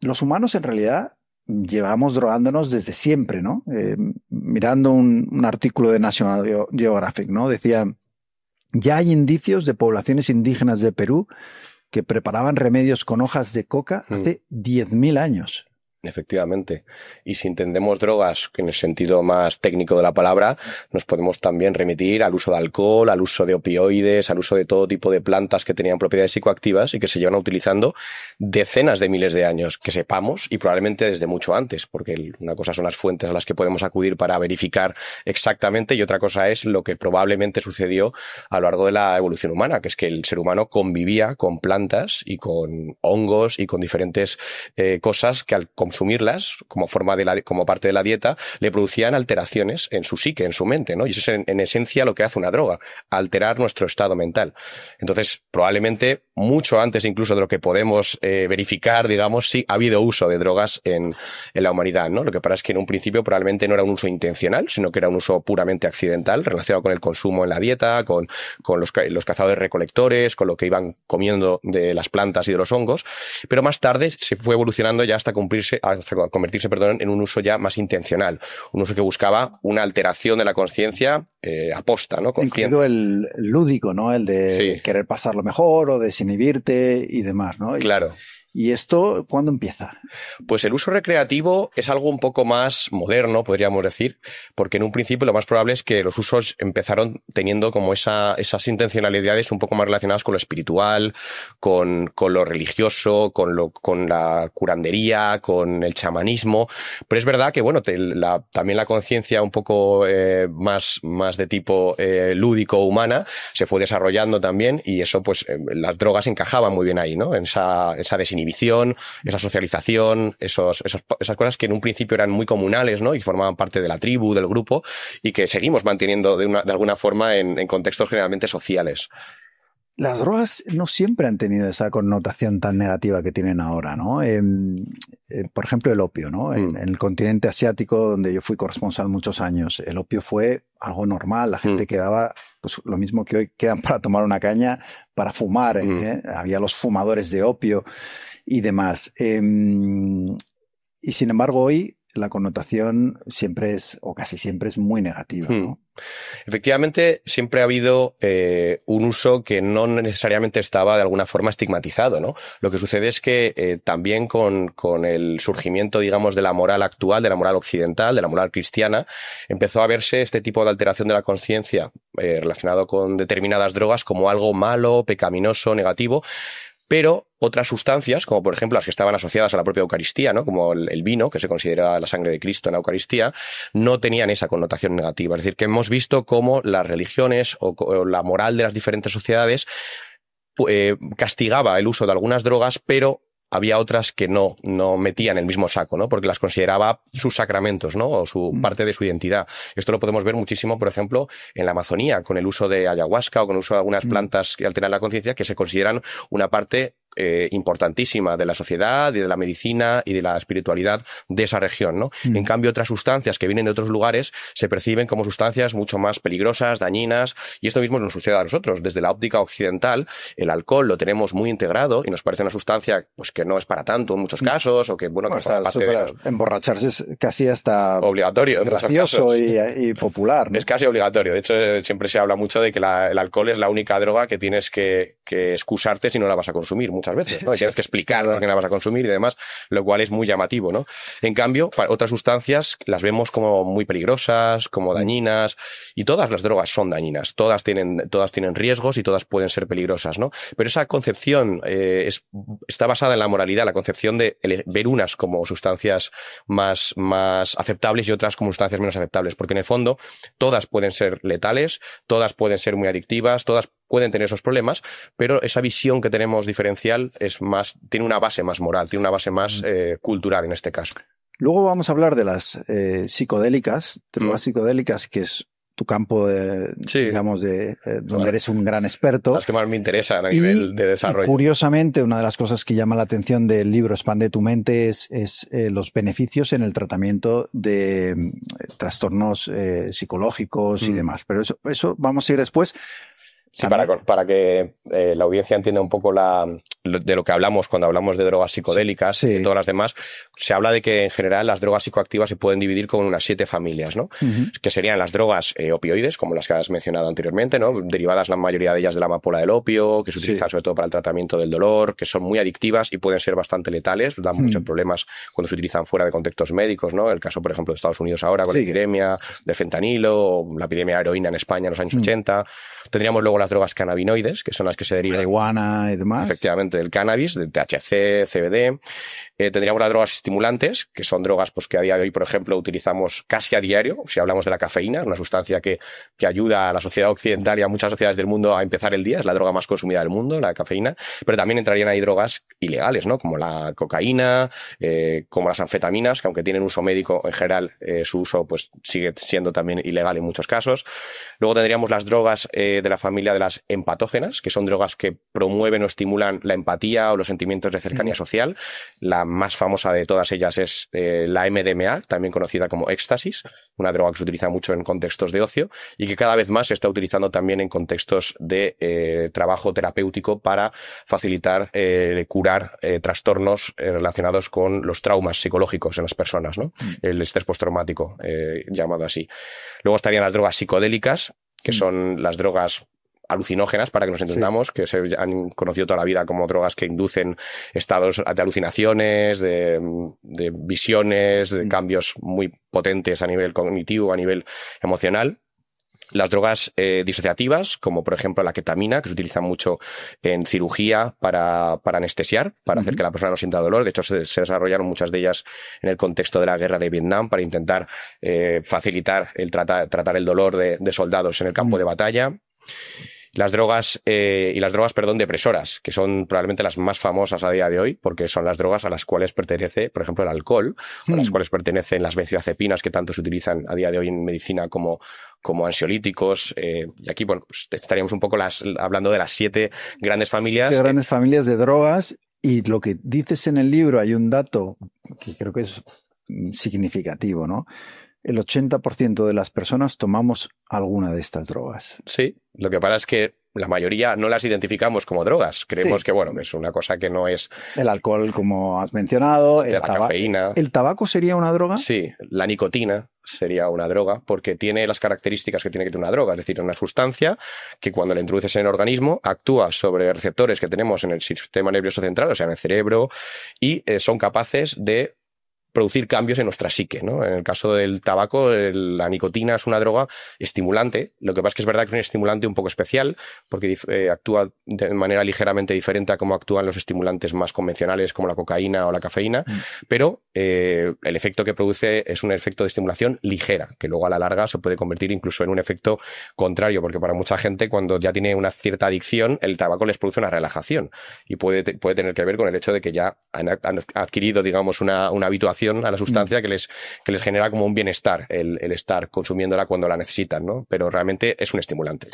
los humanos en realidad llevamos drogándonos desde siempre, ¿no? Mirando un artículo de National Geographic, ¿no? Decía, ya hay indicios de poblaciones indígenas de Perú que preparaban remedios con hojas de coca hace 10.000 años. Efectivamente. Y si entendemos drogas en el sentido más técnico de la palabra, nos podemos también remitir al uso de alcohol, al uso de opioides, al uso de todo tipo de plantas que tenían propiedades psicoactivas y que se llevan utilizando decenas de miles de años, que sepamos, y probablemente desde mucho antes, porque una cosa son las fuentes a las que podemos acudir para verificar exactamente y otra cosa es lo que probablemente sucedió a lo largo de la evolución humana, que es que el ser humano convivía con plantas y con hongos y con diferentes cosas que al consumirlas como como parte de la dieta le producían alteraciones en su psique, en su mente, ¿no? Y eso es en esencia lo que hace una droga, alterar nuestro estado mental. Entonces, probablemente mucho antes incluso de lo que podemos verificar, digamos, sí ha habido uso de drogas en la humanidad, ¿no? Lo que pasa es que en un principio probablemente no era un uso intencional, sino que era un uso puramente accidental, relacionado con el consumo en la dieta, con los cazadores recolectores, con lo que iban comiendo de las plantas y de los hongos, pero más tarde se fue evolucionando ya hasta convertirse en un uso ya más intencional, un uso que buscaba una alteración de la conciencia aposta, ¿no? Incluido el lúdico, ¿no? El de querer pasarlo mejor o desinhibirte y demás, ¿no? Claro. ¿Y esto cuándo empieza? Pues el uso recreativo es algo un poco más moderno, podríamos decir, porque en un principio lo más probable es que los usos empezaron teniendo como esas intencionalidades un poco más relacionadas con lo espiritual, con lo religioso, con la curandería, con el chamanismo. Pero es verdad que, bueno, también la conciencia un poco más de tipo lúdico humana se fue desarrollando también y eso, pues, las drogas encajaban muy bien ahí, ¿no? En esa desinhibición, esa socialización, esas cosas que en un principio eran muy comunales, ¿no? Y formaban parte de la tribu, del grupo, y que seguimos manteniendo de alguna forma en contextos generalmente sociales. Las drogas no siempre han tenido esa connotación tan negativa que tienen ahora, ¿no? Por ejemplo, el opio, ¿no? En el continente asiático, donde yo fui corresponsal muchos años, el opio fue algo normal. La gente quedaba, pues lo mismo que hoy quedan para tomar una caña, para fumar. Había los fumadores de opio y demás. Y sin embargo, hoy la connotación siempre es, o casi siempre es muy negativa, ¿no? Efectivamente, siempre ha habido un uso que no necesariamente estaba de alguna forma estigmatizado, ¿no? Lo que sucede es que también con el surgimiento, digamos, de la moral actual, de la moral occidental, de la moral cristiana, empezó a verse este tipo de alteración de la conciencia relacionado con determinadas drogas como algo malo, pecaminoso, negativo, pero otras sustancias, como por ejemplo las que estaban asociadas a la propia Eucaristía, ¿no? Como el vino, que se considera la sangre de Cristo en la Eucaristía, no tenían esa connotación negativa. Es decir, que hemos visto cómo las religiones o la moral de las diferentes sociedades castigaba el uso de algunas drogas, pero había otras que no metían el mismo saco, ¿no? Porque las consideraba sus sacramentos, ¿no? O su parte de su identidad. Esto lo podemos ver muchísimo, por ejemplo, en la Amazonía, con el uso de ayahuasca o con el uso de algunas plantas que alteran la conciencia, que se consideran una parte importantísima de la sociedad y de la medicina y de la espiritualidad de esa región, ¿no? En cambio, otras sustancias que vienen de otros lugares se perciben como sustancias mucho más peligrosas, dañinas, y esto mismo nos sucede a nosotros. Desde la óptica occidental, el alcohol lo tenemos muy integrado y nos parece una sustancia, pues, que no es para tanto en muchos casos, o que, bueno, que está emborracharse es casi hasta obligatorio, gracioso y popular, ¿no? Es casi obligatorio. De hecho, siempre se habla mucho de que el alcohol es la única droga que tienes que excusarte si no la vas a consumir muchas veces, ¿no? Y tienes que explicar por qué la vas a consumir y demás, lo cual es muy llamativo, ¿no? En cambio, para otras sustancias las vemos como muy peligrosas, como dañinas, y todas las drogas son dañinas, todas tienen riesgos y todas pueden ser peligrosas, ¿no? Pero esa concepción está basada en la moralidad, la concepción de ver unas como sustancias más aceptables y otras como sustancias menos aceptables, porque en el fondo todas pueden ser letales, todas pueden ser muy adictivas, todas pueden tener esos problemas, pero esa visión que tenemos diferencial tiene una base más moral, tiene una base más cultural en este caso. Luego vamos a hablar de las psicodélicas, drogas psicodélicas, que es tu campo, digamos, donde eres un gran experto. Las que más me interesan a nivel de desarrollo. Y curiosamente, una de las cosas que llama la atención del libro Expande tu mente es los beneficios en el tratamiento de trastornos psicológicos y demás. Pero eso vamos a ir después. Sí, para que la audiencia entienda un poco de lo que hablamos cuando hablamos de drogas psicodélicas y todas las demás, se habla de que en general las drogas psicoactivas se pueden dividir con unas 7 familias, ¿no? Que serían las drogas opioides, como las que has mencionado anteriormente, ¿no? Derivadas la mayoría de ellas de la amapola del opio, que se utilizan sobre todo para el tratamiento del dolor, que son muy adictivas y pueden ser bastante letales, dan muchos problemas cuando se utilizan fuera de contextos médicos, ¿no? El caso, por ejemplo, de Estados Unidos ahora con la epidemia de fentanilo, o la epidemia de heroína en España en los años 80. Tendríamos luego las drogas cannabinoides, que son las que se derivan... marihuana y demás. Efectivamente, del cannabis, del THC, CBD. Tendríamos las drogas estimulantes, que son drogas pues, que a día de hoy, por ejemplo, utilizamos casi a diario. Si hablamos de la cafeína, una sustancia que ayuda a la sociedad occidental y a muchas sociedades del mundo a empezar el día, es la droga más consumida del mundo, la cafeína. Pero también entrarían ahí drogas ilegales, ¿no? Como la cocaína, como las anfetaminas, que aunque tienen uso médico, en general su uso pues sigue siendo también ilegal en muchos casos. Luego tendríamos las drogas de la familia de las empatógenas, que son drogas que promueven o estimulan la empatía o los sentimientos de cercanía social. La más famosa de todas ellas es la MDMA, también conocida como éxtasis, una droga que se utiliza mucho en contextos de ocio y que cada vez más se está utilizando también en contextos de trabajo terapéutico para facilitar, curar trastornos relacionados con los traumas psicológicos en las personas, ¿no? El estrés postraumático, llamado así. Luego estarían las drogas psicodélicas, que son las drogas alucinógenas, para que nos entendamos, que se han conocido toda la vida como drogas que inducen estados de alucinaciones, de visiones, de cambios muy potentes a nivel cognitivo, a nivel emocional. Las drogas disociativas, como por ejemplo la ketamina, que se utiliza mucho en cirugía para anestesiar, para hacer que la persona no sienta dolor. De hecho, se desarrollaron muchas de ellas en el contexto de la guerra de Vietnam para intentar facilitar el tratar el dolor de soldados en el campo de batalla. Las drogas depresoras, que son probablemente las más famosas a día de hoy, porque son las drogas a las cuales pertenece, por ejemplo, el alcohol, a las cuales pertenecen las benzodiazepinas, que tanto se utilizan a día de hoy en medicina como ansiolíticos. Y aquí, bueno, pues estaríamos un poco hablando de las 7 grandes familias. 7 grandes familias de drogas. Y lo que dices en el libro, hay un dato que creo que es significativo, ¿no? El 80% de las personas tomamos alguna de estas drogas. Sí, lo que pasa es que la mayoría no las identificamos como drogas. Creemos que, bueno, es una cosa que no es... El alcohol, como has mencionado. La cafeína. ¿El tabaco sería una droga? Sí, la nicotina sería una droga porque tiene las características que tiene que tener una droga. Es decir, una sustancia que cuando la introduces en el organismo actúa sobre receptores que tenemos en el sistema nervioso central, o sea, en el cerebro, y son capaces de producir cambios en nuestra psique, ¿no? En el caso del tabaco, la nicotina es una droga estimulante. Lo que pasa es que es verdad que es un estimulante un poco especial porque actúa de manera ligeramente diferente a cómo actúan los estimulantes más convencionales como la cocaína o la cafeína, pero el efecto que produce es un efecto de estimulación ligera, que luego a la larga se puede convertir incluso en un efecto contrario, porque para mucha gente cuando ya tiene una cierta adicción, el tabaco les produce una relajación y puede tener que ver con el hecho de que ya han adquirido, digamos, una habituación a la sustancia que les genera como un bienestar el estar consumiéndola cuando la necesitan, ¿no? Pero realmente es un estimulante.